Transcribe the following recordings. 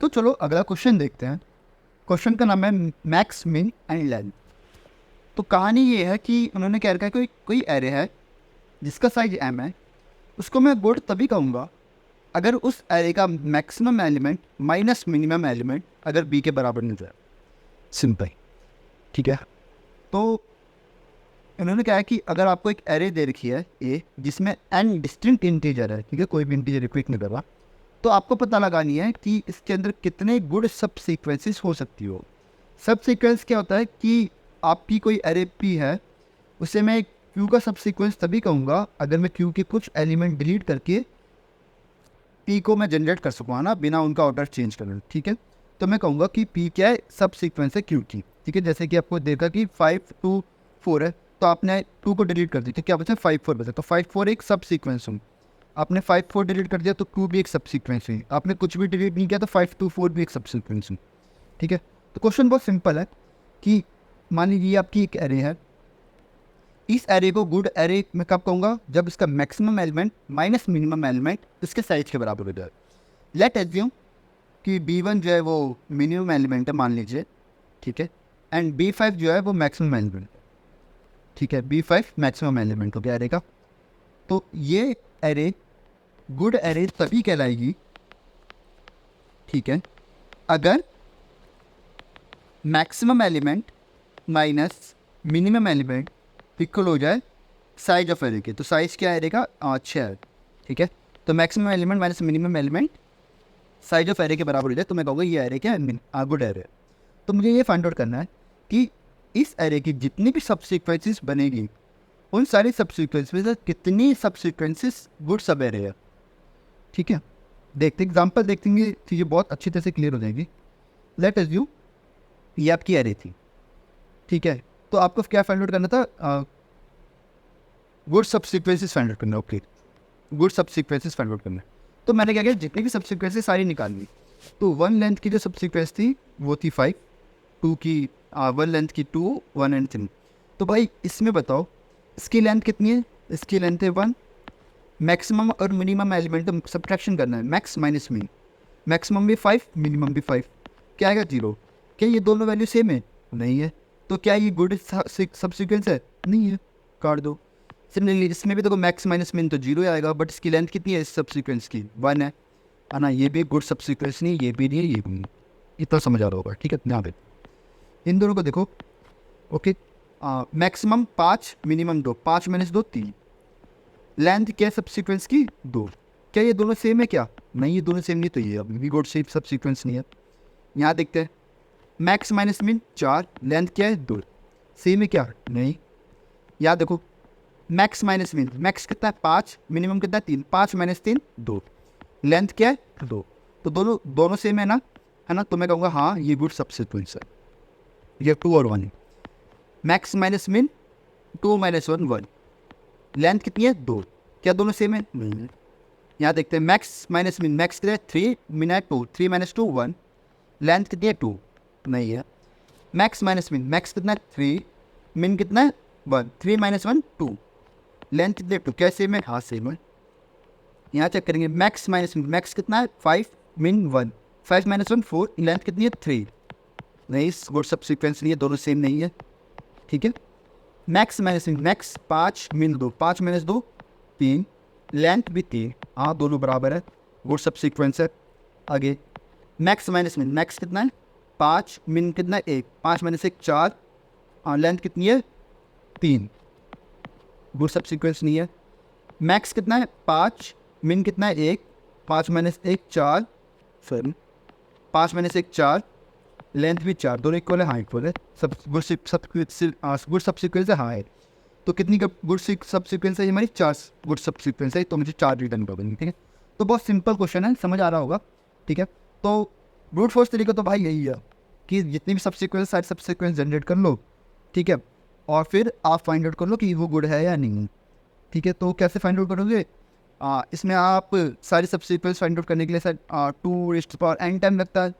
तो चलो अगला क्वेश्चन देखते हैं। क्वेश्चन का नाम है मैक्स मिन एंड लेंथ। तो कहानी ये है कि उन्होंने कह रखा है कोई कोई एरे है जिसका साइज m है, उसको मैं गुड तभी कहूँगा अगर उस एरे का maximum element minus minimum element अगर b के बराबर मिल जाए। सिंपल, ठीक है। तो इन्होंने कहा है कि अगर आपको एक एरे दे रखी है a जिसमें n डिस्टिंक्ट इंटीजर है, ठीक है, कोई भी इंटीजर रिपीट नहीं कर रहा, तो आपको पता लगानी है कि इसके अंदर कितने गुड सब सीक्वेंसेस हो सकती हो। सब सीक्वेंस क्या होता है कि आपकी कोई एरे p है, उसे मैं q का सब सीक्वेंस तभी कहूँगा अगर मैं q के कुछ एलिमेंट डिलीट करके p को मैं जनरेट कर सकूँ ना, बिना उनका ऑर्डर चेंज करने, ठीक है। तो मैं कहूँगा कि p क्या है, सब सीक्वेंस है q की, ठीक है। जैसे कि आपको देखा कि 5 2 4 है, तो आपने 2 को डिलीट कर दिया तो क्या बचा, 5 4 बचा। तो 5 4 एक सब सीक्वेंस हूँ। आपने 5 4 डिलीट कर दिया तो 2 भी एक सब सीक्वेंस हुई। आपने कुछ भी डिलीट नहीं किया तो 5 2 4 भी एक सब सीक्वेंस हुई, ठीक है। तो क्वेश्चन बहुत सिंपल है कि मान लीजिए आपकी एक एरे है, इस एरे को गुड एरे मैं कब कहूँगा, जब इसका maximum element minus minimum element इसके साइज के बराबर हो जाए। लेट एज्यूम कि b1 जो है वो मिनिमम एलिमेंट है मान लीजिए, ठीक है, एंड b5 जो है वो मैक्सिमम एलिमेंट, ठीक है। b5 मैक्सिमम एलिमेंट हो गया एरे का। तो ये एरे गुड एरे तभी कहलाएगी, ठीक है, अगर maximum element minus minimum element equal हो जाए साइज ऑफ एरे के। तो साइज क्या है एरे का, 6 है, ठीक है। तो maximum element minus minimum element size of array के बराबर हो जाए तो मैं कहूँगा ये एरे क्या है, गुड एरे। तो मुझे ये फाइंड आउट करना है कि इस एरे की जितनी भी सब सीक्वेंसेस बनेगी उन सारी सब सीक्वेंस में से कितनी सब सीक्वेंसेस गुड सब एरे है, ठीक है। देखते एग्जाम्पल देखेंगे, चीज़ें बहुत अच्छी तरह से क्लियर हो जाएगी। लेट अज्यूम ये आपकी एरे थी, ठीक है। तो आपको क्या फाइंड आउट करना था, गुड सब सीक्वेंसेस फाइंड आउट करना, ओके, गुड सब सीक्वेंसेस फाइंड आउट करना। तो मैंने क्या किया, जितनी भी सब सीक्वेंसेस सारी निकाल ली। तो 1 लेंथ की जो सब सीक्वेंस थी वो थी 5, 2 की 1 लेंथ की 2, 1 एंड 3। तो भाई इसमें बताओ इसकी लेंथ कितनी है, इसकी लेंथ है 1। मैक्सिमम और मिनिमम एलिमेंट तो सब्ट्रैक्शन करना है, मैक्स माइनस मिन, मैक्सिमम भी 5 मिनिमम भी 5, क्या आएगा 0। क्या ये दोनों वैल्यू सेम है, नहीं है। तो क्या ये गुड सब सीक्वेंस है, नहीं है, काट दो। सिमिलरली इसमें भी देखो मैक्स माइनस मिन तो 0 आएगा, बट इसकी लेंथ कितनी है इस सब सीक्वेंस की, 1 है ना। ये भी गुड सब सीक्वेंस नहीं, ये भी नहीं, ये भी नहीं। इतना समझ आ रहा होगा, ठीक है। ध्यान दे इन दोनों को देखो, okay. Maximum 5 minimum 2, 5 minus 2 3। Length क्या है सब सीक्वेंस की, 2। क्या ये दोनों सेम है, क्या नहीं, ये दोनों सेम नहीं, तो ये अभी भी गुड सब सीक्वेंस नहीं है। यहाँ देखते हैं मैक्स माइनस मिन 4, लेंथ क्या है 2, सेम है क्या, नहीं। यहाँ देखो मैक्स माइनस मिन, मैक्स कितना है 5, मिनिमम कितना है 3, 5 माइनस 3 2, लेंथ क्या है 2। तो दोनों दोनों सेम है ना, है ना। तो मैं कहूँगा हाँ ये गुड सब सीक्वेंस है, ये 2 और 1 है। मैक्स माइनस मिन 2 माइनस 1 1, लेंथ कितनी है 2, क्या दोनों सेम है, नहीं है। यहाँ देखते हैं मैक्स माइनस मिन, मैक्स कितना है 3, मिन है 2, 3 माइनस 2 1, लेंथ कितनी है 2, नहीं है। मैक्स माइनस मिन, मैक्स कितना है 3, मिन कितना है 1, 3 माइनस 1 2, लेंथ कितनी है 2, क्या सेम है, हाँ सेम है। यहाँ चेक करेंगे मैक्स माइनस मिन, मैक्स कितना है 5, मिन 1, 5 माइनस 1 4, लेंथ कितनी है 3, नहीं, गुड सब सीक्वेंस नहीं है, दोनों सेम नहीं है, ठीक है। मैक्स माइनस मिन, मैक्स 5 मिन 2, 5 माइनस 2 3, लेंथ भी 3, हाँ दोनों बराबर है, गुड सब सीक्वेंस है। आगे मैक्स माइनस मिन, मैक्स कितना है 5, मिन कितना है 1, 5 माइनस 1 4, लेंथ कितनी है 3, गुड सब सीक्वेंस नहीं है। मैक्स कितना है 5, मिन कितना है 1, 5 माइनस 1 4, सॉरी 5 माइनस 1 4, लेंथ भी 4, दोनों इक्वल है, हाँ इक्वल है, सब गुड गुड सब सीक्वेंस है, हाँ है। तो कितनी गुड सब सीक्वेंस है हमारी, 4 गुड सब सीक्वेंस है, तो मुझे 4 रिटर्न कर देंगे, ठीक है। तो बहुत सिंपल क्वेश्चन है, समझ आ रहा होगा, ठीक है। तो ब्रूट फोर्स तरीका तो भाई यही है कि जितनी भी सब सीक्वेंस सारे सब सीक्वेंस जनरेट कर लो, ठीक है, और फिर आप फाइंड आउट कर लो कि वो गुड है या नहीं, ठीक है। तो कैसे फाइंड आउट करोगे, इसमें आप सारी सब सीक्वेंस फाइंड आउट करने के लिए सर 2n टाइम लगता है,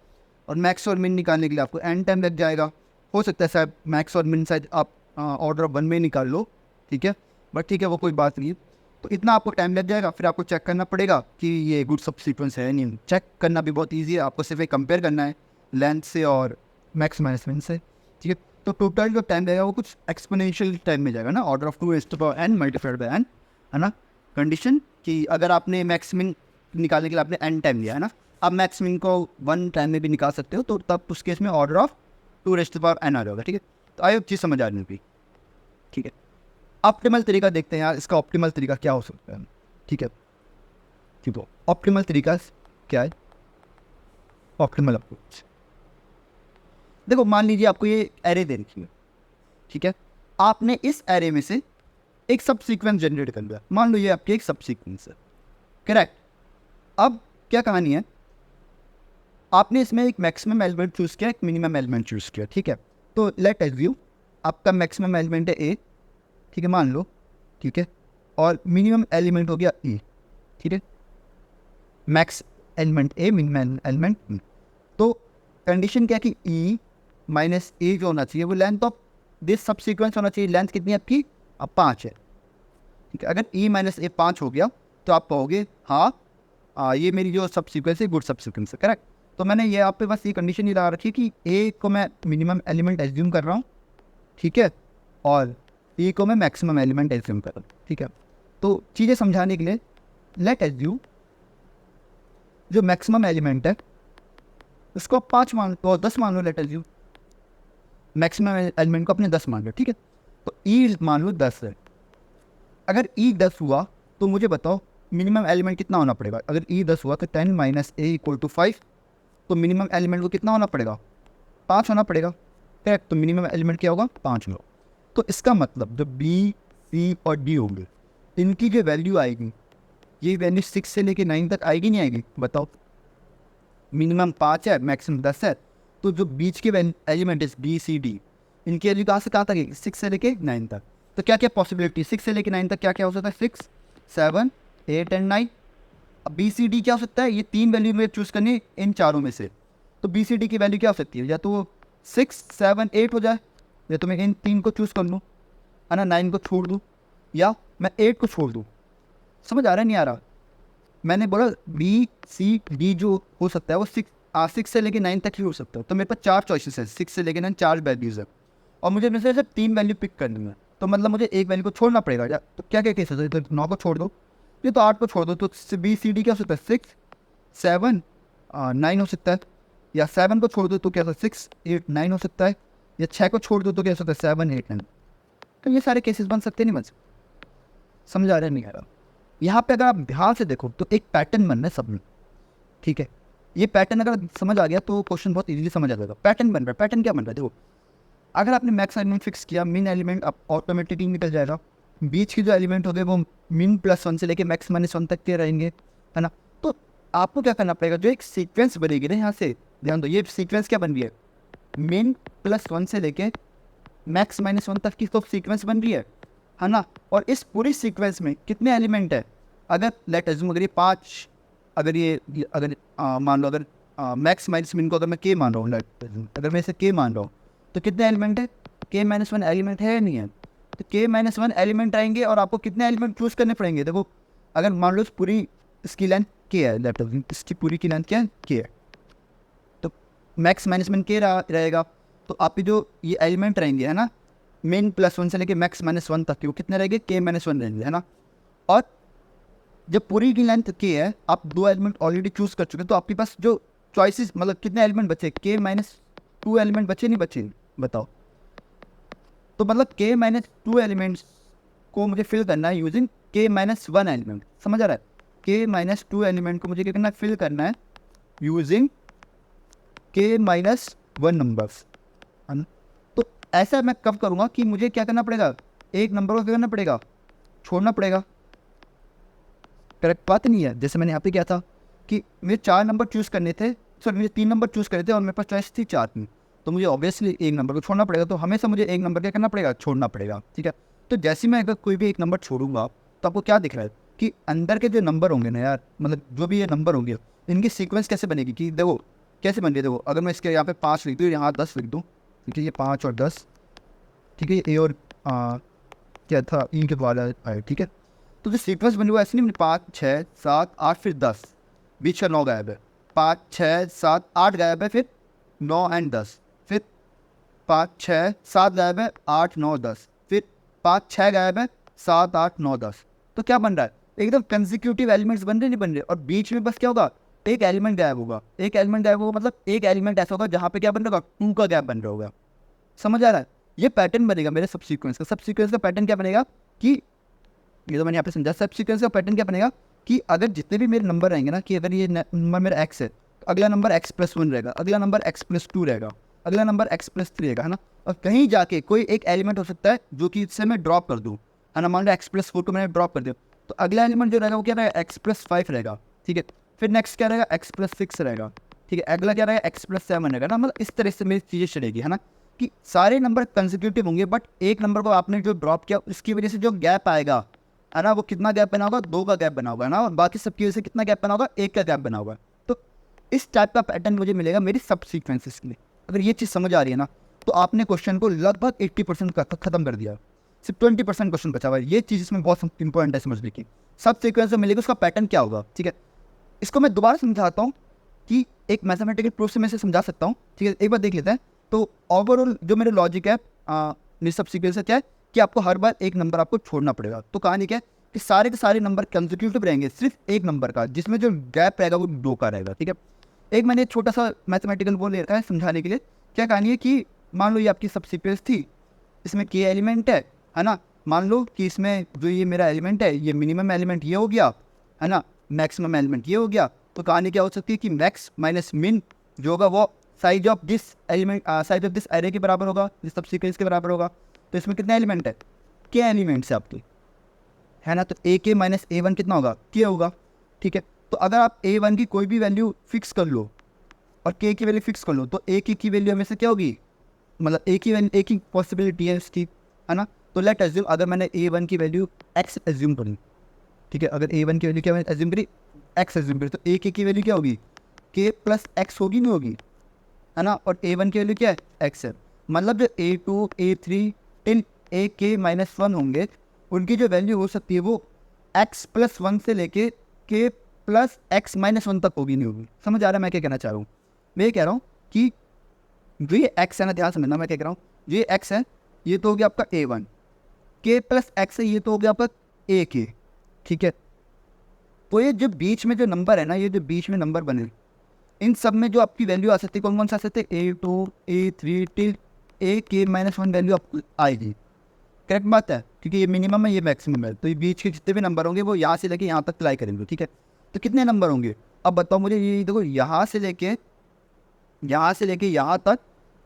और मैक्स और मिन निकालने के लिए आपको n टाइम लग जाएगा। हो सकता है शायद मैक्स और मिन शायद आप ऑर्डर ऑफ 1 में निकाल लो, ठीक है, बट ठीक है वो कोई बात नहीं है। तो इतना आपको टाइम लग जाएगा, फिर आपको चेक करना पड़ेगा कि ये गुड सब सीक्वेंस है नहीं। चेक करना भी बहुत ईजी है, आपको सिर्फ एक कंपेयर करना है लेंथ से और मैक्स माइनस मिन से, ठीक है। तो टोटल जो टाइम जाएगा वो कुछ एक्सपोनेंशियल टाइम में जाएगा ना, order of 2n multiplied by n, है ना। कंडीशन कि अगर आपने मैक्स मिन निकालने के लिए आपने n टाइम लिया है ना, आप मैक्स मिन को 1 टाइम में भी निकाल सकते हो, तो तब उस केस में ऑर्डर ऑफ 2n आ जाएगा, ठीक है। तो आई होप चीज़ समझ आ रही होगी, ठीक है। ऑप्टिमल तरीका देखते हैं यार, इसका ऑप्टिमल तरीका क्या हो सकता है, ठीक है। ठीक है, ऑप्टिमल तरीका क्या है, ऑप्टिमल अप्रोच। देखो मान लीजिए आपको ये एरे दे रखी है, ठीक है। आपने इस एरे में से एक सब सीक्वेंस जनरेट कर लिया, मान लो ये आपकी एक सब सीक्वेंस है, करेक्ट। अब क्या कहानी है, आपने इसमें एक मैक्सिमम एलिमेंट चूज किया, एक मिनिमम एलिमेंट चूज किया, ठीक है। तो लेट एज्यूम आपका मैक्सिमम एलिमेंट है ए, ठीक है, मान लो, ठीक है, और मिनिमम एलिमेंट हो गया ई, ठीक है। मैक्स एलिमेंट ए, मिनिमम एलिमेंट ई। तो कंडीशन क्या है कि ई माइनस ए जो होना चाहिए वो लेंथ ऑफ दिस सब सीक्वेंस होना चाहिए। लेंथ कितनी है आपकी, अब 5 है, ठीक है। अगर ई माइनस ए 5 हो गया तो आप कहोगे हाँ ये मेरी जो सब सीक्वेंस है गुड सब सीक्वेंस है, करेक्ट। तो मैंने ये आप पे बस ये कंडीशन ही लगा रखी है कि ए को मैं मिनिमम एलिमेंट एज्यूम कर रहा हूँ, ठीक है, और ई को मैं मैक्सिमम एलिमेंट एज्यूम कर रहा हूँ, ठीक है। तो चीज़ें समझाने के लिए लेट एज्यूम जो मैक्सिमम एलिमेंट है उसको आप 5 मान लो और 10 मान लो, लेट एज्यूम मैक्सिमम एलिमेंट को अपने 10 मान लो, ठीक है। तो ई मान लो 10 है। अगर ई 10 हुआ तो मुझे बताओ मिनिमम एलिमेंट कितना होना पड़ेगा। अगर ई 10 हुआ तो 10 माइनस ए इक्वल टू 5, तो मिनिमम एलिमेंट को कितना होना पड़ेगा, 5 होना पड़ेगा, करेक्ट। तो मिनिमम एलिमेंट क्या होगा, 5 होगा। तो इसका मतलब जो बी सी और डी होंगे इनकी जो वैल्यू आएगी, ये वैल्यू 6 से लेके 9 तक आएगी नहीं आएगी, बताओ। मिनिमम 5 है, मैक्सिमम 10 है, तो जो बीच के एलिमेंट है बी सी डी, इनकी वैल्यू कहाँ से कहाँ तक है, 6 से लेके 9 तक। तो क्या क्या पॉसिबिलिटी, 6 से लेके 9 तक क्या क्या हो सकता है, 6 7 8 एंड 9। अब बी सी डी क्या हो सकता है, ये 3 वैल्यू में चूज़ करनी है इन चारों में से। तो बी सी डी की वैल्यू क्या हो सकती है, या तो 6 7 8 हो जाए, या तो मैं इन 3 को चूज़ कर लूँ, है ना, 9 को छोड़ दूँ, या मैं 8 को छोड़ दूँ। समझ आ रहा है नहीं आ रहा, मैंने बोला बी सी डी जो हो सकता है वो 6 से लेके 9 तक ही हो सकता है। तो मेरे पास 4 चॉइसेस है, 6 से लेके 9 4 वैल्यूज़ है, और मुझे में से सिर्फ 3 वैल्यू पिक करनी है। तो मतलब मुझे एक वैल्यू को छोड़ना पड़ेगा, या तो क्या क्या केस है, तो 9 को छोड़ दो, ये तो 8 को छोड़ दो। तो बी सी डी क्या हो सकता है, 6 7 9 हो सकता है, या 7 को छोड़ दो तो क्या होता है 6 8 9 हो सकता है, या 6 को छोड़ दो तो क्या हो सकता है 7 8 9। तो ये सारे केसेस बन सकते नहीं बन सकते, समझ आ रहा है नहीं आ रहा। यहाँ पे अगर आप ध्यान से देखो तो एक पैटर्न बन रहा है सब में, ठीक है। ये पैटर्न अगर समझ आ गया तो क्वेश्चन बहुत इजीली समझ आ जाएगा। पैटर्न बन रहा है, पैटर्न क्या बन रहा है देखो, अगर आपने मैक्स एलिमेंट फिक्स किया, मिन एलिमेंट अब ऑटोमेटिकली निकल जाएगा, बीच के जो एलिमेंट हो गए वो मिन +1 से लेके मैक्स -1 तक के रहेंगे, है ना। तो आपको क्या करना पड़ेगा, जो एक सीक्वेंस बनेगी ना, यहाँ से ध्यान दो, ये सीक्वेंस क्या बन रही है, मिन +1 से लेके मैक्स -1 तक की तो सीक्वेंस बन रही है ना। और इस पूरी सीक्वेंस में कितने एलिमेंट है, अगर लेट अज्यूम अगर ये 5, अगर मान लो, अगर मैक्स माइनस मिन को अगर मैं के मान रहा हूँ, लेट अगर मैं इसे के मान रहा हूँ, तो कितने एलिमेंट है, के -1 एलिमेंट है या नहीं है। तो के -1 एलिमेंट आएंगे और आपको कितने एलिमेंट चूज़ करने पड़ेंगे। देखो अगर मान लो पूरी इसकी लेंथ के है, लेट अज्यूम इसकी पूरी की लेंथ क्या है, के है, तो मैक्स -1 के रहेगा। तो आपके जो ये एलिमेंट रहेंगे, है ना, मिन +1 से लेके मैक्स -1 तक के, वो कितने रहेंगे, के -1 रहेंगे, है ना। और जब पूरी की लेंथ के है, आप 2 एलिमेंट ऑलरेडी चूज़ कर चुके हैं, तो आपके पास जो चॉइसेस मतलब कितने एलिमेंट बचे, के -2 एलिमेंट बचे नहीं बचे, बताओ। तो मतलब के -2 एलिमेंट्स को मुझे फिल करना है यूजिंग के -1 एलिमेंट, समझ आ रहा है। के -2 एलिमेंट को मुझे क्या करना है, फिल करना है यूजिंग के -1 नंबर्स, है ना। तो ऐसा मैं कब करूँगा कि मुझे क्या करना पड़ेगा, एक नंबर को क्या करना पड़ेगा, छोड़ना पड़ेगा। करेक्ट बात नहीं है, जैसे मैंने यहाँ पे किया था कि मुझे 4 नंबर चूज़ करने थे, सॉरी मुझे 3 नंबर चूज़ करने थे और मेरे पास चॉइस थी 4 की, तो मुझे ऑब्वियसली एक नंबर को छोड़ना पड़ेगा। तो हमेशा मुझे एक नंबर क्या करना पड़ेगा, छोड़ना पड़ेगा, ठीक है। तो जैसे मैं अगर कोई भी एक नंबर छोड़ूंगा तो आपको क्या दिख रहा है कि अंदर के जो नंबर होंगे ना यार, मतलब जो भी ये नंबर होंगे इनकी सीक्वेंस कैसे बनेगी, कि देखो कैसे बन रही है। देखो अगर मैं इसके यहाँ पे 5 लिख दूँ, यहाँ 10 लिख दूँ, ठीक है, ये 5 और 10, ठीक है, ए और क्या था ई के बाद आए, ठीक है। तो जो सीक्वेंस बनी हुआ ऐसे नहीं, 5 6 7 8 फिर 10, बीच का 9 गायब है, 5 6 7 8 गायब है, फिर 9 एंड 10, फिर 5 6 7 गायब है, 8 9 10, फिर 5 6 गायब है, 7 8 9 10। तो क्या बन रहा है, एकदम कंसेक्यूटिव एलिमेंट्स बन रहे नहीं बन रहे, और बीच में बस क्या होगा, एक एलिमेंट गायब होगा। एक एलिमेंट गायब होगा मतलब एक एलिमेंट ऐसा होगा जहाँ पे क्या बन रहा होगा, 2 का गैप बन रहा होगा। समझ आ रहा है, ये पैटर्न बनेगा मेरे सब सीक्वेंस का। सब सीक्वेंस का पैटर्न क्या बनेगा कि, ये तो मैंने यहाँ पे समझा, सब सीक्वेंस का पैटर्न क्या बनेगा कि अगर जितने भी मेरे नंबर रहेंगे ना, कि अगर ये नंबर मेरा x है, अगला नंबर x+1 रहेगा, अगला नंबर x+2 रहेगा, अगला नंबर x+3 रहेगा, है ना। और कहीं जाके कोई एक एलिमेंट हो सकता है जो कि इससे मैं ड्रॉप कर दूँ, है ना। मान लो x+4 को मैंने ड्रॉप कर दिया, तो अगला एलिमेंट जो रहेगा वो क्या रहेगा, x+5 रहेगा, ठीक है। फिर नेक्स्ट क्या रहेगा, x+6 रहेगा, ठीक है। अगला क्या रहेगा, x+7 रहेगा ना। मतलब इस तरह से मेरी चीज़ें चलेगी, है ना, कि सारे नंबर कंसेक्यूटिव होंगे, बट एक नंबर को आपने जो ड्रॉप किया उसकी वजह से जो गैप आएगा, है ना, वो कितना गैप बना होगा, 2 का गैप बना होगा ना, और बाकी सबकी वजह से कितना गैप बना होगा, 1 का गैप बना होगा। तो इस टाइप का पैटर्न मुझे मिलेगा मेरी सब सीक्वेंसेस के लिए। अगर ये चीज़ समझ आ रही है ना, तो आपने क्वेश्चन को लगभग 80% खत्म कर दिया, सिर्फ 20% क्वेश्चन बचा हुआ है। ये चीज़ इसमें बहुत इंपॉर्टेंट है समझने की। सब सीक्वेंस में मिलेगा, उसका पैटर्न क्या होगा, ठीक है। इसको मैं दोबारा समझाता हूँ कि एक मैथमेटिकल प्रूफ से मैं इसे समझा सकता हूँ, ठीक है। एक बार देख लेते हैं। तो ओवरऑल जो मेरे लॉजिक है मेरी सब सीक्वेंस क्या है कि आपको हर बार एक नंबर आपको छोड़ना पड़ेगा। तो कहानी क्या है कि सारे के सारे नंबर कंसेक्यूटिव रहेंगे, सिर्फ एक नंबर का, जिसमें जो गैप रहेगा वो 2 का रहेगा, ठीक है। एक मैंने छोटा सा मैथमेटिकल वो ले रखा है समझाने के लिए। क्या कहानी है कि मान लो ये आपकी सब सीक्वेंस थी, इसमें के एलिमेंट है ना। मान लो कि इसमें जो ये मेरा एलिमेंट है, ये मिनिमम एलिमेंट ये हो गया, है ना, मैक्सिमम एलिमेंट ये हो गया। तो कहानी क्या हो सकती है कि मैक्स माइनस मिन जो होगा वो size of this element, size of this array के बराबर होगा, इस सब सीक्वेंस के बराबर होगा। तो इसमें कितने एलिमेंट है, के एलिमेंट्स है आपके, है ना। तो ए के माइनस A1 कितना होगा, के होगा, ठीक है। तो अगर आप A1 की कोई भी वैल्यू फिक्स कर लो और के की वैल्यू फिक्स कर लो, तो ए की वैल्यू हमेशा क्या होगी, मतलब एक ही पॉसिबिलिटी है इसकी, है ना। तो लेट एज्यूम अगर मैंने A1 की वैल्यू x एज्यूम करूँ, ठीक है। अगर A1 की वैल्यू क्या मैंने एज्यूम करी, x एज्यूम करी, तो ए की वैल्यू क्या होगी, k प्लस x होगी, नहीं होगी, है ना। और A1 की वैल्यू क्या है, x है। मतलब जो A2 A3 टिल AK-1 होंगे, उनकी जो वैल्यू हो सकती है वो x+1 से लेके k प्लस x-1 तक होगी, नहीं होगी। समझ आ रहा है मैं क्या कहना चाह रहा हूँ। मैं ये कह रहा हूँ कि जो ये x है ना, ध्यान समझना मैं क्या कह रहा हूँ, ये x है, ये तो हो गया आपका A1, k प्लस x है, ये तो हो गया आपका AK, ठीक है। तो ये जो बीच में जो नंबर है ना, ये जो बीच में नंबर बने, इन सब में जो आपकी वैल्यू आ सकती है, कौन कौन सा आ सकते हैं, A2 A3 till AK-1 value आपको आएगी। करेक्ट बात है, क्योंकि ये मिनिमम है, ये मैक्सिमम है। तो ये बीच के जितने भी नंबर होंगे वो यहाँ से लेके यहाँ तक अप्लाई करेंगे, ठीक है। तो कितने नंबर होंगे, अब बताओ मुझे। ये देखो, यहाँ से लेके यहाँ तक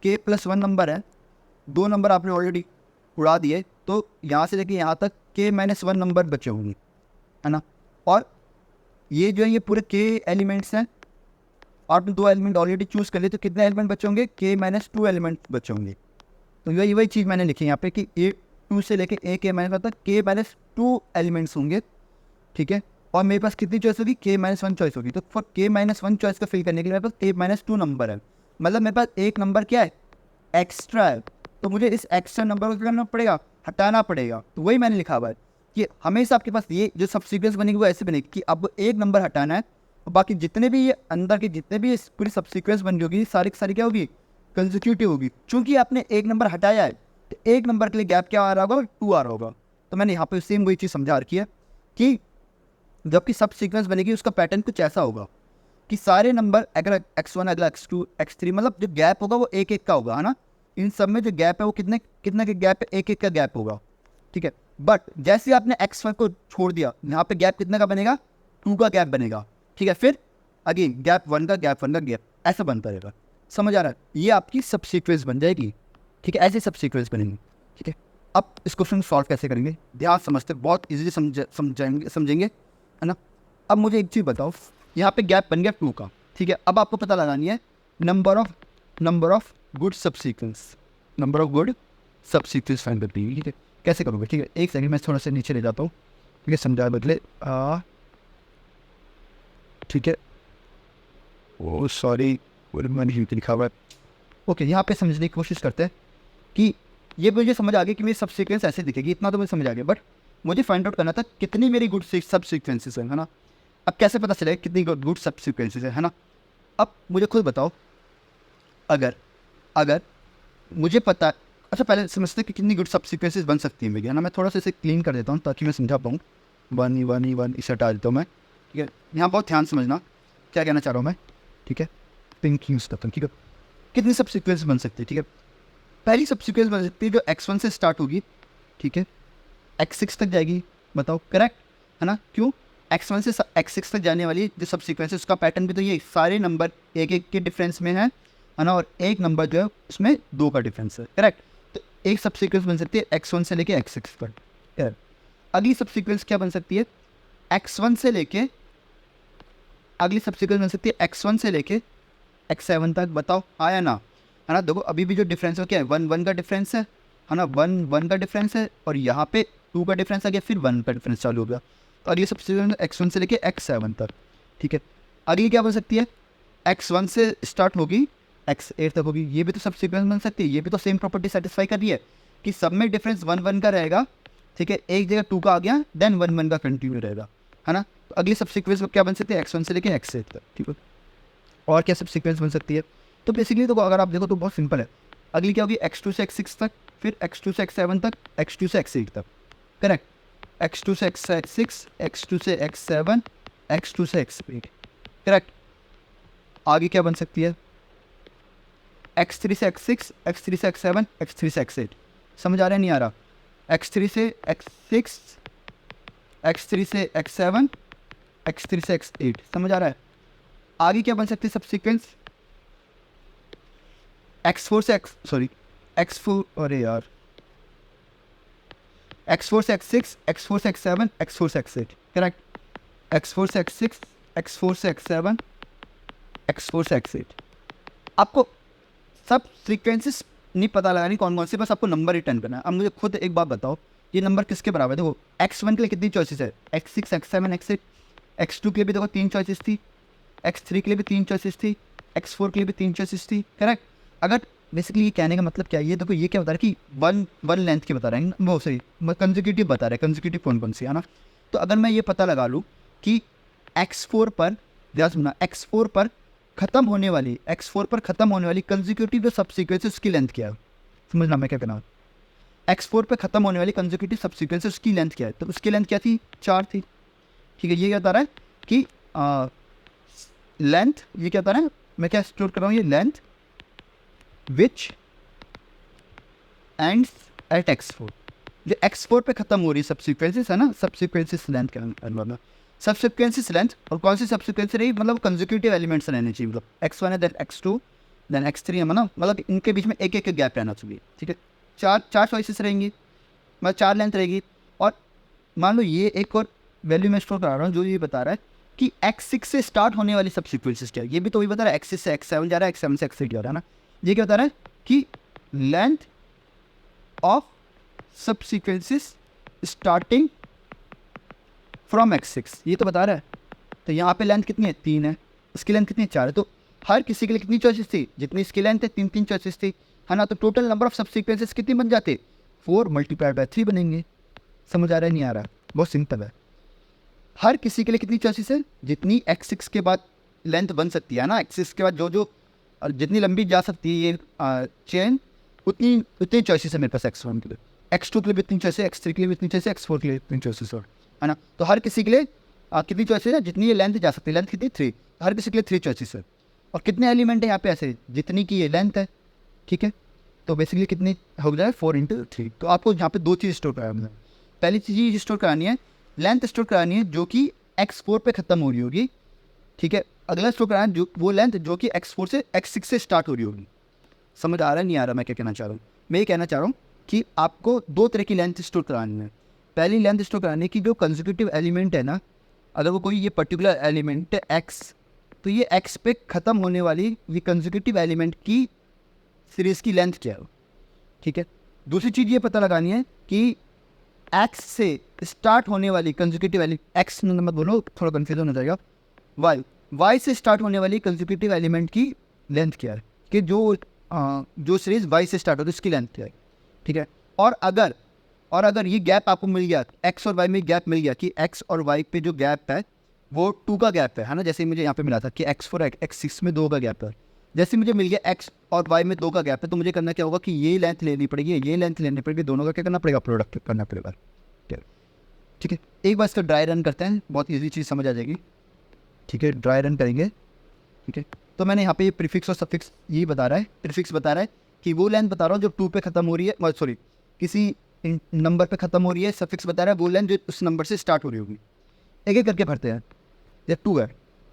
k+1 नंबर है, 2 नंबर आपने ऑलरेडी उड़ा दिए, तो यहाँ से लेके यहाँ तक k-1 नंबर बचे होंगे, है ना। और ये जो है ये पूरे k एलिमेंट्स हैं, आपने 2 एलिमेंट ऑलरेडी चूज़ कर लिए, तो कितने एलिमेंट बचे होंगे, k-2 एलिमेंट बचे होंगे। तो वही चीज़ मैंने लिखी है यहाँ पे कि A2 से लेके AK- तक k-2 एलिमेंट्स होंगे, ठीक है। और मेरे पास कितनी चॉइस होगी, k-1 चॉइस होगी। तो फॉर k-1 चॉइस को फिल करने के लिए मेरे पास k-2 नंबर है, मतलब मेरे पास एक नंबर क्या है, एक्स्ट्रा है। तो मुझे इस एक्स्ट्रा नंबर को क्या करना पड़ेगा, हटाना पड़ेगा। तो वही मैंने लिखा हुआ है कि हमेशा आपके पास ये जो सब सीक्वेंस बनेगी वो ऐसे बनेगी कि आपको एक नंबर हटाना है, और बाकी जितने भी ये अंदर के जितने भी पूरी सब सीक्वेंस बन रही होगी, सारी की सारी क्या होगी, कंसेक्यूटिव होगी। चूंकि आपने एक नंबर हटाया है, तो एक नंबर के लिए गैप क्या आ रहा होगा, 2 आ रहा होगा। तो मैंने यहाँ पे सेम वही चीज़ समझा रखी है कि जबकि सब सीक्वेंस बनेगी उसका पैटर्न कुछ ऐसा होगा कि सारे नंबर, अगर x1 अगला x2 x3, मतलब जो गैप होगा वो एक एक का होगा, है ना। इन सब में जो गैप है वो कितने के गैप है, एक एक का गैप होगा, ठीक है। बट जैसे आपने x1 को छोड़ दिया, यहाँ पे गैप कितने का बनेगा, 2 का गैप बनेगा, ठीक है। फिर अगेन गैप 1 का गैप, ऐसा बनता रहेगा। समझ आ रहा है, ये आपकी सब सीक्वेंस बन जाएगी, ठीक है। ऐसे सब सीक्वेंस बनेंगी, ठीक है। अब इस क्वेश्चन को सॉल्व कैसे करेंगे, ध्यान समझते, बहुत इजीली समझेंगे, है ना। अब मुझे एक चीज़ बताओ, यहाँ पे गैप बन गया 2 का, ठीक है। अब आपको पता लगानी है नंबर ऑफ गुड सब सीक्वेंस, फाइंड करती है, ठीक है। कैसे करोगे, ठीक है। एक सेकंड मैं थोड़ा सा नीचे ले जाता हूँ, ठीक है, समझाए बदले, ठीक है। ओ सॉरी, मैंने लिखा हुआ है। ओके, यहाँ पे समझने की कोशिश करते हैं कि ये मुझे समझ आ गया कि मेरी सब सीक्वेंस ऐसे दिखेगी, इतना तो मुझे समझ आ गया। बट मुझे फाइंड आउट करना था कितनी मेरी गुड सब सीक्वेंसेस है ना। अब कैसे पता चलेगा कितनी गुड सब सीक्वेंसेस है ना। अब मुझे खुद बताओ, अगर अगर मुझे पता, अच्छा पहले समझते कि कितनी गुड सब सीक्वेंसेस बन सकती है मेरी, है ना। मैं थोड़ा सा इसे क्लीन कर देता हूँ ताकि मैं समझा पाऊँ। 1 इसे हटा देता हूँ मैं, ठीक है। यहाँ बहुत ध्यान समझना क्या कहना चाह रहा हूँ मैं, ठीक है। पिंक यूज़ करता हूँ, ठीक है। कितनी सब सीक्वेंस बन सकती है, ठीक है। पहली सब सीक्वेंस बन सकती है जो x1 से स्टार्ट होगी, ठीक है, x6 तक जाएगी। बताओ करेक्ट है ना। क्यों? x1 से x6 तक जाने वाली जो सब सीक्वेंस है उसका पैटर्न भी तो ये सारे नंबर एक एक के डिफरेंस में है ना। और एक नंबर जो है उसमें 2 का डिफरेंस है, करेक्ट। तो एक सब सीक्वेंस बन सकती है x1 से लेके x6 तक, करेक्ट। अगली सब सीक्वेंस क्या बन सकती है? x1 से लेके, अगली सब सीक्वेंस बन सकती है x1 से लेके x7 तक। बताओ आया ना, है ना। देखो अभी भी जो डिफरेंस है क्या है, 1 का डिफरेंस है ना। 1 का डिफरेंस है और यहाँ पे 2 का डिफरेंस आ गया, फिर 1 का डिफरेंस चालू हो गया। तो अगली सब सीक्वेंस x1 से लेके x7 तक, ठीक है। अगली क्या बन सकती है? x1 से स्टार्ट होगी x8 तक होगी। ये भी तो सब सीक्वेंस बन सकती है, ये भी तो सेम प्रॉपर्टी सेटिस्फाई कर रही है कि सब में डिफरेंस 1 का रहेगा, ठीक है। एक जगह 2 का आ गया, देन 1 का कंटिन्यू रहेगा, है ना। तो अगली सब सीक्वेंस क्या बन सकती है? x1 से लेके x8 तक, ठीक है। और क्या सब सीक्वेंस बन सकती है? तो बेसिकली तो अगर आप देखो तो बहुत सिंपल है। अगली क्या होगी? x2 से x6 तक, फिर x2 से x7 तक, x2 से x8 तक, करेक्ट। x2 से x6, x2 से x7, x2 से x8, करेक्ट। आगे क्या बन सकती है? x3 से x6, x3 से x7, x3 से x8। समझ आ रहा है नहीं आ रहा? x3 से x6, x3 से x7, x3 से x8। समझ आ रहा है? आगे क्या बन सकती है सब सीक्वेंस? x4 से x4, अरे यार, x4 से x6, x4 से x7, x4 से x8, करेक्ट। x4 से x6, x4 से x7, x4 से x8। आपको सब सीक्वेंसेस नहीं पता लगानी कौन कौन सी, बस आपको नंबर रिटर्न करना है। अब मुझे खुद एक बात बताओ, ये नंबर किसके बराबर है? देखो x1 के लिए कितनी चॉइसेस है? x6, x7, x8। x2 के लिए भी देखो 3 चॉइसेस थी, x3 के लिए भी 3 चॉइसेस थी, x4 के लिए भी 3 चॉइसेस थी, करेक्ट। अगर बेसिकली ये कहने का मतलब क्या है, ये देखो ये क्या बता रहा है कि वन लेंथ की बता रहे हैं, वो सही कंजिक्यूटिव बता रहे हैं, कंजिक्यूटिव कौन कौन सी है ना। तो अगर मैं ये पता लगा लूँ कि x4 पर, ध्यान सुनना, x4 पर ख़त्म होने वाली कंजिक्यूटिव जो सब सीक्वेंस है उसकी लेंथ क्या है? समझना मैं क्या कहना हूँ। x4 पर ख़त्म होने वाली कंजिक्यूटिव सब सीक्वेंस है उसकी लेंथ क्या है? तो उसकी लेंथ क्या थी? 4 थी, ठीक है। ये क्या बता रहा है कि लेंथ, ये क्या बता रहा है, मैं क्या स्टोर कर रहा हूँ, ये length which ends at x4। जो x4 पे खत्म हो रही सब सीक्वेंसेस है ना, सब सीक्वेंसेस लेंथ क्या है? सब सीक्वेंसेस लेंथ। और कौन सी सब सीक्वेंस रही? मतलब कंजिक्यूटिव एलिमेंट्स रहने चाहिए, मतलब x1 है, देन x2, देन x3 है ना, मतलब इनके बीच में एक एक गैप रहना चाहिए, ठीक है। चार चॉइसेस रहेंगी, मतलब 4 लेंथ रहेगी। और मान लो ये एक और वैल्यू मैं स्टोर करा रहा हूँ जो ये बता रहा है कि x6 से स्टार्ट होने वाली सब सीक्वेंसेस क्या है। ये भी तो वही बता रहा है, x6 से x7 जा रहा है, x7 से x8 जा रहा है ना। ये क्या बता रहा है कि लेंथ ऑफ सब सीक्वेंसेस स्टार्टिंग फ्रॉम x6, ये तो बता रहा है। तो यहाँ पे लेंथ कितनी है? 3 है, इसकी लेंथ कितनी है? 4 है। तो हर किसी के लिए कितनी चॉइसेस थी? जितनी इसकी लेंथ है 3 चॉइसेस थी, है ना। तो टोटल नंबर ऑफ सब सीक्वेंसेस कितनी बन जाते? 4 मल्टीप्लाइड बाय 3 बनेंगे। समझ आ रहा है नहीं आ रहा? बहुत सिंपल है। हर किसी के लिए कितनी चॉइसेस है? जितनी x6 के बाद लेंथ बन सकती है ना, x6 के बाद जो और जितनी लंबी जा सकती है ये चेन, उतनी चॉइसेस है मेरे पास x1 के लिए, x2 के लिए भी इतनी चॉइस है, x3 के लिए भी इतनी चॉइस है, x4 के लिए इतनी चॉइसेस है ना। तो हर किसी के लिए कितनी चॉइसेस है? जितनी ये लेंथ जा सकती है, लेंथ कितनी? 3। हर किसी के लिए 3 चॉइसेस है। और कितने एलिमेंट है यहाँ पे ऐसे? जितनी की ये लेंथ है, ठीक है। तो बेसिकली कितनी हो जाए? 4 × 3। तो आपको यहाँ पे 2 चीज़ स्टोर करानी है। पहली चीज़ स्टोर करानी है, लेंथ स्टोर करानी है जो कि x4 पे ख़त्म हो रही होगी, ठीक है। अगला स्टोर कराना है जो वो लेंथ जो कि x4 से x6 से स्टार्ट हो रही होगी। समझ आ रहा है नहीं आ रहा मैं क्या कहना चाह रहा हूँ? मैं ये कहना चाह रहा हूँ कि आपको 2 तरह की लेंथ स्टोर करानी है। पहली लेंथ स्टोर करानी है कि जो कंसेक्यूटिव एलिमेंट है ना, अगर वो कोई ये पर्टिकुलर एलिमेंट है x, तो ये x पे ख़त्म होने वाली ये कंसेक्यूटिव एलिमेंट की सीरीज़ की लेंथ क्या है, ठीक है। दूसरी चीज़ ये पता लगानी है कि x से स्टार्ट होने वाली कंसेक्यूटिव एलिमेंट, x मत बोलो थोड़ा कन्फ्यूजन हो जाएगा, y से स्टार्ट होने वाली कंसेक्यूटिव एलिमेंट की लेंथ क्या है, कि जो सीरीज़ y से स्टार्ट होती है उसकी लेंथ क्या है, ठीक है। और अगर और अगर ये गैप आपको मिल गया, एक्स और वाई में गैप मिल गया कि एक्स और वाई पे जो गैप है वो 2 का गैप है ना, जैसे मुझे यहाँ पे मिला था कि x4 x6 में 2 का गैप है, जैसे मुझे मिल गया x और y में 2 का गैप है, तो मुझे करना क्या होगा कि ये लेंथ लेनी पड़ेगी, ये लेंथ लेनी पड़ेगी, दोनों का क्या करना पड़ेगा, प्रोडक्ट करना पड़ेगा। ठीक है, एक बार इसका ड्राई रन करते हैं, बहुत ईजी चीज़ समझ आ जाएगी। ठीक है, ड्राई रन करेंगे। ठीक है, तो मैंने यहाँ पे ये प्रीफिक्स और सफिक्स ये बता रहा है, प्रीफिक्स बता रहा है कि वो लेंथ बता रहा हूँ जो 2 पे ख़त्म हो रही है, सॉरी किसी नंबर पे ख़त्म हो रही है, सफिक्स बता रहा है वो लेंथ जो उस नंबर से स्टार्ट हो रही होगी। एक एक करके भरते हैं। ये 2 है,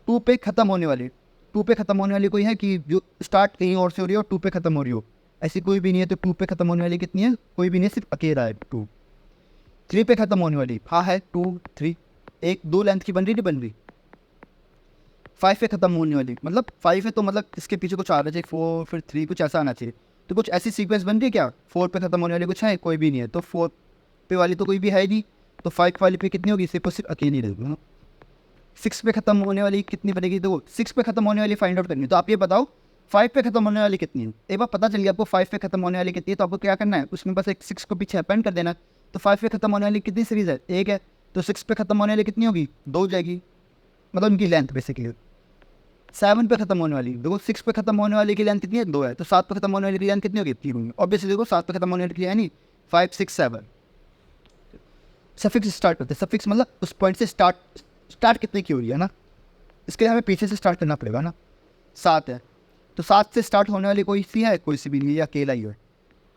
2 पे ख़त्म होने वाली, 2 पे ख़त्म होने वाली कोई है कि जो स्टार्ट कहीं और से हो रही हो और 2 पे ख़त्म हो रही हो, ऐसी कोई भी नहीं है। तो 2 पे ख़त्म होने वाली कितनी है, कोई भी नहीं, सिर्फ अकेला है 2। 3 पे ख़त्म होने वाली हाँ है 2 3, एक 2 लेंथ की बन रही नहीं बन रही। 5 पे ख़त्म होने वाली मतलब 5 है तो मतलब इसके पीछे कुछ आना चाहिए, 4 फिर 3 कुछ ऐसा आना चाहिए। तो कुछ ऐसी सीक्वेंस बन रही है क्या, 4 पे ख़त्म होने वाली कुछ है, कोई भी नहीं है। तो 4 पे वाली तो कोई भी है नहीं, तो 5 वाली पे कितनी होगी, सिर्फ और सिर्फ अकेली रहेगी। 6 पे ख़त्म होने वाली कितनी बनेगी, तो 6 पे ख़त्म होने वाली फाइंड आउट करनी है। तो आप ये बताओ 5 पे ख़त्म होने वाली कितनी है। एक बार पता चल गया आपको 5 पे ख़त्म होने वाली कितनी है, तो आपको क्या करना है, उसमें बस एक 6 को पीछे अपेंड कर देना। तो 5 पे ख़त्म होने वाली कितनी सीरीज़ है, एक है, तो 6 पे ख़त्म होने वाली कितनी होगी, 2 हो जाएगी, मतलब उनकी लेंथ बेसिकली। 7 पे ख़त्म होने वाली देखो, 6 पे ख़त्म होने वाली की लेंथ कितनी है, 2 है, तो 7 पे ख़त्म होने वाली की लेंथ कितनी होगी, 3 होगी। ऑब्वियसली देखो 7 पे ख़त्म होने वाली की है नहीं, 5 6 7। सफिक्स स्टार्ट करते हैं, सफिक्स मतलब उस पॉइंट से स्टार्ट कितने की हो रही है ना, इसके लिए हमें पीछे से स्टार्ट करना पड़ेगा ना। 7 है, तो 7 से स्टार्ट होने वाली कोई सी है, कोई सी भी नहीं है, या अकेला ही है।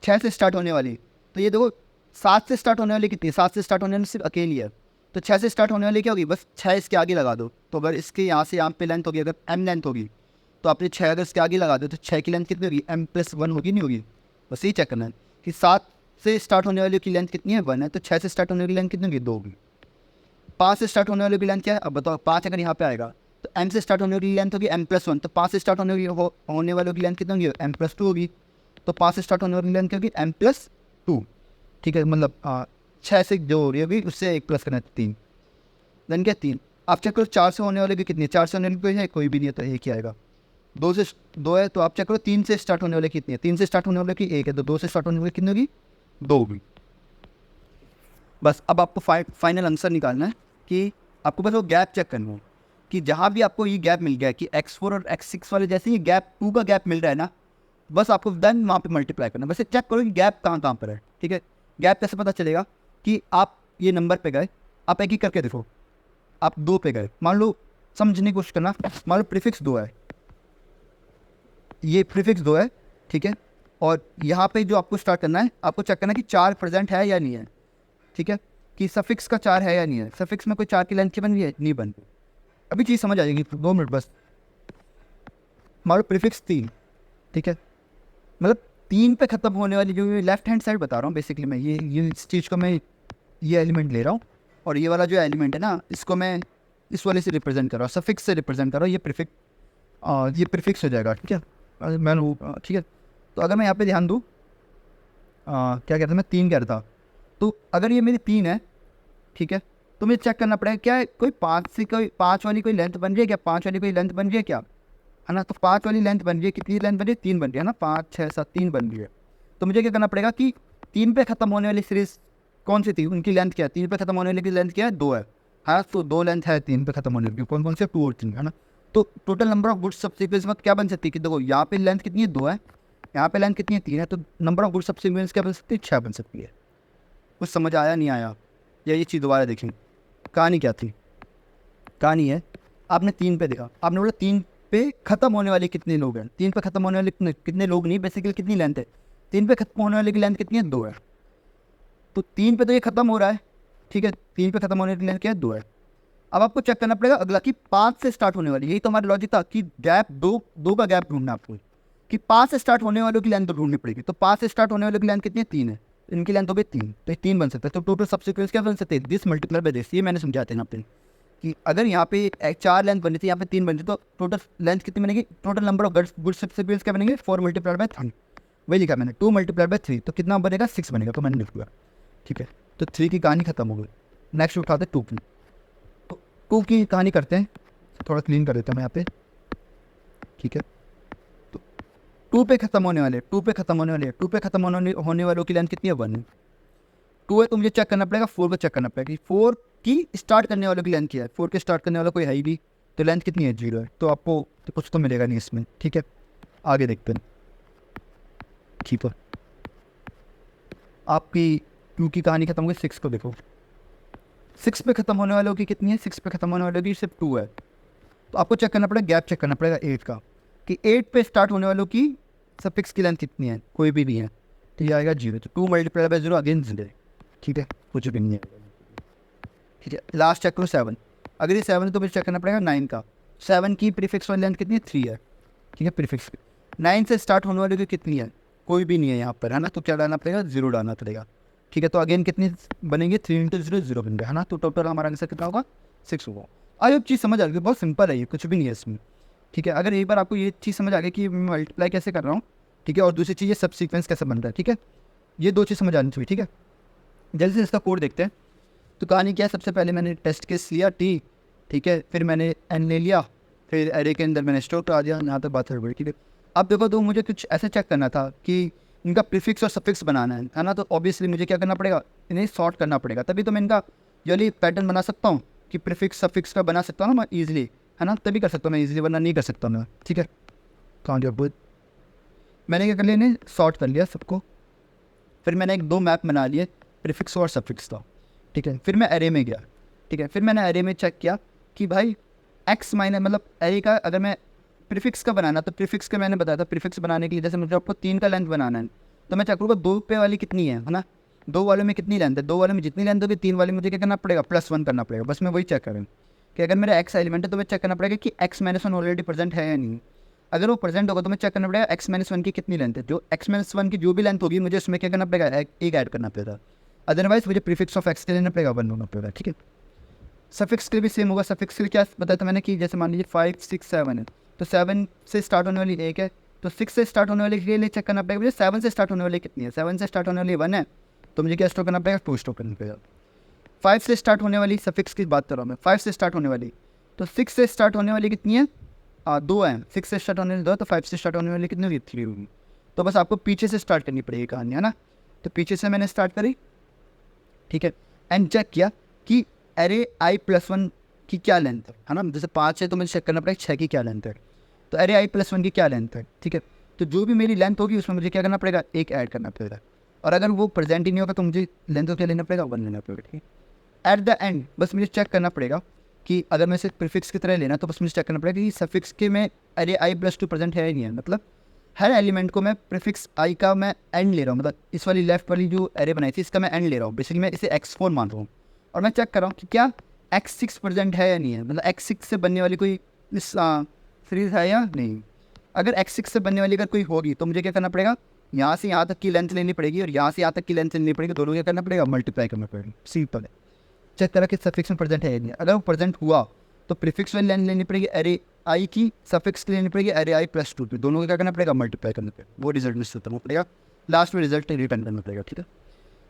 6 से स्टार्ट होने वाली, तो ये देखो 7 से स्टार्ट होने वाली कितनी है, 7 से स्टार्ट होने वाली सिर्फ अकेली है। तो 6 से स्टार्ट होने वाली क्या होगी, बस 6 इसके आगे लगा दो। तो अगर इसके यहाँ से यहाँ पे लेंथ होगी, अगर m लेंथ होगी, तो आपने 6 अगर इसके आगे लगा दो तो 6 की लेंथ कितनी होगी, m+1 होगी, नहीं होगी। बस यही चेक करना है कि 7 से स्टार्ट होने वाली की लेंथ कितनी है, 1 है, तो 6 से स्टार्ट होने वाली लेंथ कितनी होगी, 2 होगी। 5 से स्टार्ट होने वाली की लेंथ क्या है, अब बताओ। 5 अगर यहाँ पे आएगा तो m से स्टार्ट होने वाली लेंथ होगी m+1, तो 5 से स्टार्ट होने वाली की लेंथ कितनी होगी, m+2 होगी। तो 5 से स्टार्ट होने वाली लेंथ क्या होगी, m+2। ठीक है, मतलब 6 से जो हो रही होगी उससे 1 प्लस करना है, 3। देन क्या 3। आप चेक करो 4 से होने वाले की कितनी है, 4 से होने वाली कोई है, कोई भी नहीं है, तो 1 ही आएगा। 2 है, तो आप चेक करो 3 से स्टार्ट होने वाले कितनी है, 3 से स्टार्ट होने वाले की 1 है, तो 2 से स्टार्ट होने वाली कितनी होगी, 2 होगी। बस अब आपको फाइनल आंसर निकालना है कि आपको बस वो गैप चेक करना है कि जहाँ भी आपको ये गैप मिल गया कि x4 और x6 वाले जैसे ये गैप 2 का गैप मिल रहा है ना, बस आपको देन वहाँ पे मल्टीप्लाई करना है। बस चेक करो कि गैप कहाँ पर है। ठीक है, गैप कैसे पता चलेगा कि आप ये नंबर पे गए, आप एक ही करके देखो, आप 2 पे गए, मान लो समझने की कोशिश करना, मान लो प्रीफिक्स 2 है, ये प्रीफिक्स 2 है, ठीक है, और यहाँ पे जो आपको स्टार्ट करना है, आपको चेक करना है कि 4 प्रेजेंट है या नहीं है। ठीक है, कि सफिक्स का 4 है या नहीं है, सफिक्स में कोई 4 की लेंथ की बन रही है, नहीं बन रही। अभी चीज़ समझ आ जाएगी, 2 मिनट बस। मान लो प्रीफिक्स 3, ठीक है, मतलब 3 पे ख़त्म होने वाली जो लेफ्ट हैंड साइड बता रहा हूँ बेसिकली मैं, ये इस चीज़ को मैं ये एलिमेंट ले रहा हूँ, और ये वाला जो एलिमेंट है ना, इसको मैं इस वाले से रिप्रेजेंट कर रहा हूँ, सफिक्स से रिप्रेजेंट कर रहा हूँ। ये प्रीफिक्स हो जाएगा। ठीक है, मैं ठीक है, तो अगर मैं यहाँ पे ध्यान दूँ, क्या कहता था मैं, 3 कह रहा था, तो अगर ये मेरी 3 है, ठीक है, तो मुझे चेक करना पड़ेगा क्या कोई 5 वाली कोई लेंथ बन रही है क्या, 5 वाली कोई लेंथ बन रही है क्या, है ना। तो 5 वाली लेंथ बन रही है, कितनी लेंथ बन रही है, 3 बन रही है ना, 5 6 7 3 बन रही है। तो मुझे क्या करना पड़ेगा कि 3 पे ख़त्म होने वाली सीरीज़ कौन सी थी, उनकी लेंथ क्या है, 3 पे ख़त्म होने वाली की लेंथ क्या है, 2 है। हाँ, तो 2 लेंथ है 3 पे ख़त्म होने वाली, कौन कौन से, 2 और 3, है ना। तो total number of goods subsequence में क्या बन सकती है कि देखो यहाँ पे लेंथ कितनी है, 2 है, यहाँ पे लेंथ कितनी है, 3 है, तो नंबर ऑफ गुड्स सबसीक्वेंस क्या बन सकती है, 6 बन सकती है। कुछ समझ आया नहीं आया, या ये चीज़ दोबारा देखें। कहानी क्या थी, कहानी है आपने 3 पे देखा, आपने बोला 3 पे ख़त्म होने वाले कितने लोग हैं, 3 पे ख़त्म होने वाले कितने लोग नहीं, बेसिकली कितनी लेंथ है, 3 पे ख़त्म होने वाले की लेंथ कितनी है, 2 है। तो 3 पे तो ये ख़त्म हो रहा है, ठीक है, 3 पे ख़त्म होने की लेंथ क्या है, 2 है। अब आपको चेक करना पड़ेगा अगला कि 5 से स्टार्ट होने वाली, यही तो हमारा लॉजिक था कि गैप 2 का गैप ढूंढना आपको, कि 5 से स्टार्ट होने वालों की लेंथ तो ढूंढनी पड़ेगी। तो 5 से स्टार्ट होने वालों की लेंथ कितनी है, 3 है, इनकी लेंथ हो गई 3, तो 3 बन सकता है। तो टोटल सबसीक्वेंस क्या बन सकते हैं, दिस मल्टीप्लाई बाय दिस। ये मैंने समझाते हैं यहाँ पे कि अगर यहाँ पे 4 लेंथ बनी थी, यहाँ पे 3 बनी थी, तो टोटल लेंथ कितनी बनेगी, total number of good subsequence क्या बनेंगे, 4 मल्टीप्लाई बाय 3, वही लिखा मैंने, 2 मल्टीप्लाई बाय 3, तो कितना बनेगा, 6 बनेगा, तो मैंने लिख दिया। ठीक है, तो 3 की कहानी खत्म हो गई। नेक्स्ट उठाते हैं 2 की, तो 2 की कहानी करते हैं, थोड़ा क्लीन कर देता हूँ मैं यहाँ पे। ठीक है, तो 2 पे ख़त्म होने वाले 2 पे ख़त्म होने वालों की लेंथ कितनी है, 1 है। 2 है तो मुझे चेक करना पड़ेगा 4 को चेक करना पड़ेगा कि 4 की स्टार्ट करने वालों की लेंथ क्या है। 4 के स्टार्ट करने वाला कोई है ही भी, तो लेंथ कितनी है 0 है, तो आपको तो कुछ तो मिलेगा नहीं इसमें। ठीक है, आगे देखते हैं। ठीक है, आपकी 2 की कहानी खत्म हो गई। 6 को देखो, 6 पे खत्म होने वालों की कितनी है, 6 पे खत्म होने वालों की सिर्फ 2 है। तो आपको चेक करना पड़ेगा, गैप चेक करना पड़ेगा 8 का, कि 8 पे स्टार्ट होने वालों की सफिक्स की लेंथ कितनी है, कोई भी नहीं है, तो ये आएगा 0। तो 2 मल्टीप्लाई बाय 0 अगेन 0। ठीक है, कुछ भी नहीं है। ठीक है, लास्ट चेक करो 7। अगर ये 7 है तो मुझे चेक करना पड़ेगा 9 का। 7 की प्रीफिक्स वाली लेंथ कितनी है, 3 है। ठीक है, प्रीफिक्स 9 से स्टार्ट होने वाली की कितनी है, कोई भी नहीं है यहाँ पर, है ना, तो क्या डालना पड़ेगा, 0 डालना पड़ेगा। ठीक है, तो अगेन कितनी बनेंगे, 3 × 0 0 बन गया, है ना, तो टोटल हमारा आंसर कितना होगा, 6 होगा। आई होप चीज़ समझ आ गई, बहुत सिंपल है ये, कुछ भी नहीं है इसमें। ठीक है, अगर एक बार आपको ये चीज़ समझ आ गई कि मैं मल्टीप्लाई कैसे कर रहा हूँ, ठीक है, और दूसरी चीज़ ये सब सीक्वेंस कैसे बन रहा है, ठीक है, ये 2 चीज़ समझ आनी चाहिए। ठीक है, जल्दी से इसका कोड देखते हैं। तो कहानी क्या है, सबसे पहले मैंने टेस्ट केस लिया T, ठीक है, फिर मैंने N ले लिया, फिर एरे के अंदर मैंने स्टोर करा दिया, यहाँ तक बात हो गई। ठीक है, अब देखो, तो मुझे कुछ ऐसे चेक करना था कि इनका प्रीफिक्स और सफिक्स बनाना है ना, तो ऑब्वियसली मुझे क्या करना पड़ेगा, इन्हें सॉर्ट करना पड़ेगा, तभी तो मैं इनका ये पैटर्न बना सकता हूँ कि प्रीफिक्स सफिक्स का बना सकता हूँ ना मैं ईजिली, है ना, तभी कर सकता हूँ मैं ईजिली, वरना नहीं कर सकता मैं। ठीक है, कहाँ गया बुध, मैंने क्या कर लिया, इन्हें सॉर्ट कर लिया सबको, फिर मैंने एक 2 मैप बना लिए प्रीफिक्स और सफिक्स का। ठीक है, फिर मैं एरे में गया। ठीक है, फिर मैंने एरे में चेक किया कि भाई एक्स माइनस मतलब एरे का, अगर मैं प्रीफिक्स का बनाना, तो प्रीफिक्स का मैंने बताया था, प्रीफिक्स बनाने के लिए जैसे मुझे आपको 3 का लेंथ बनाना है, तो मैं चेक करूँगा 2 पे वाली कितनी है ना, 2 वालों में कितनी लेंथ है, 2 वालों में जितनी लेंथ होगी 3 वाले में मुझे क्या करना पड़ेगा, +1 करना पड़ेगा। बस मैं वही चेक करूँ कि अगर मेरा एक्स एलिमेंट है तो मैं चेक करना पड़ेगा कि x-1 ऑलरेडी प्रेजेंट है या नहीं। अगर वो प्रेजेंट होगा तो मैं चेक करना पड़ेगा x-1 की कितनी लेंथ है, जो x-1 की जो भी लेंथ होगी मुझे उसमें क्या करना पड़ेगा, एक ऐड करना पड़ेगा, अदरवाइज मुझे प्रीफिक्स ऑफ एक्स के लेना पड़ेगा, 1 होना पड़ेगा। ठीक है, सफिक्स के लिए भी सेम होगा। सफिक्स के लिए क्या बताया था मैंने कि जैसे मान लीजिए 5 6 7 है, तो 7 से स्टार्ट होने वाली 1 है, तो 6 से स्टार्ट होने वाले के लिए चेक करना पड़ेगा मुझे 7 से स्टार्ट होने वाली कितनी है। 7 से स्टार्ट होने वाली 1 है, तो मुझे क्या स्टोर करना पड़ेगा, 2 स्टोर करना पड़ेगा। 5 से स्टार्ट होने वाली सफिक्स की बात कर रहा हूँ मैं, 5 से स्टार्ट होने वाली, तो 6 से स्टार्ट होने वाली कितनी है, 2 है। 6 से स्टार्ट होने वाली 2, तो 5 से स्टार्ट होने वाली कितनी होगी, 3 होगी। तो बस आपको पीछे से स्टार्ट करनी पड़ेगी कहानी, है ना, तो पीछे से मैंने स्टार्ट करी। ठीक है, एंड चेक किया कि एरे i+1 की क्या लेंथ है ना, जैसे 5 है तो मुझे चेक करना पड़ेगा 6 की क्या लेंथ है, तो एरे i+1 की क्या लेंथ है। ठीक है, तो जो भी मेरी लेंथ होगी उसमें मुझे क्या करना पड़ेगा, एक ऐड करना पड़ेगा, और अगर वो प्रेजेंट ही नहीं होगा तो मुझे लेंथ को क्या लेना पड़ेगा, 1 लेना पड़ेगा। ठीक है, एट द एंड बस मुझे चेक करना पड़ेगा कि अगर मैं इसे प्रीफिक्स की तरह लेना, तो बस मुझे चेक करना पड़ेगा कि सफिक्स के में एरे i+2 प्रेजेंट है या नहीं है, मतलब हर एलिमेंट को मैं प्रीफिक्स i का मैं एंड ले रहा हूँ, मतलब इस वाली लेफ्ट वाली जो एरे बनाई थी इसका मैं एंड ले रहा हूँ, बेसिकली मैं इसे x4 मान रहा हूँ, और मैं चेक कर रहा हूँ कि क्या x6 प्रेजेंट है या नहीं है, मतलब x6 से बनने वाली कोई इस सीरीज है या नहीं। अगर x6 से बनने वाली अगर कोई होगी तो मुझे क्या करना पड़ेगा, यहाँ से यहाँ तक की लेंथ लेनी पड़ेगी और यहाँ से यहाँ तक की लेंथ लेनी पड़ेगी, दोनों क्या करना पड़ेगा, मल्टीप्लाई करना पड़ेगा। सिंपल है, चेक करा कि सफिक्स में प्रेजेंट है या नहीं। अगर वो प्रेजेंट हुआ तो प्रीफिक्स वाली लेंथ लेनी पड़ेगी एरे आई की, सफिक्स की लेनी पड़ेगी एरे i+2 की, दोनों को क्या करना पड़ेगा, मल्टीप्लाई करना पड़ेगा, वो रिजल्ट में करना पड़ेगा, लास्ट में रिजल्ट रिटर्न करना पड़ेगा। ठीक है,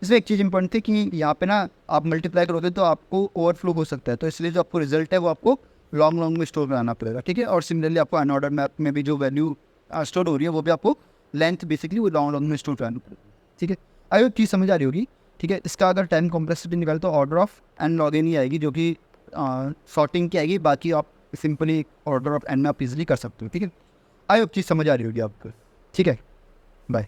इसमें एक चीज़ इंपॉर्टेंट थी कि यहाँ पे ना आप मल्टीप्लाई करोगे तो आपको ओवरफ्लो हो सकता है, तो इसलिए जो आपको रिजल्ट है वो आपको लॉन्ग में स्टोर कराना पड़ेगा। ठीक है, और सिमिलरली आपको अनऑर्डर मैप में भी जो वैल्यू स्टोर हो रही है वो भी आपको लेंथ बेसिकली वो लॉन्ग में स्टोर कराना पड़ेगा। ठीक है, आई होप चीज़ समझ आ रही होगी। ठीक है, इसका अगर टाइम कॉम्प्लेक्सिटी निकाले तो order of n log n ही आएगी, जो कि सॉर्टिंग की आएगी, बाकी आप सिंपली ऑर्डर ऑफ एन में आप इजीली कर सकते हो। ठीक है, आई होप चीज़ समझ आ रही होगी आपको। ठीक है, बाय।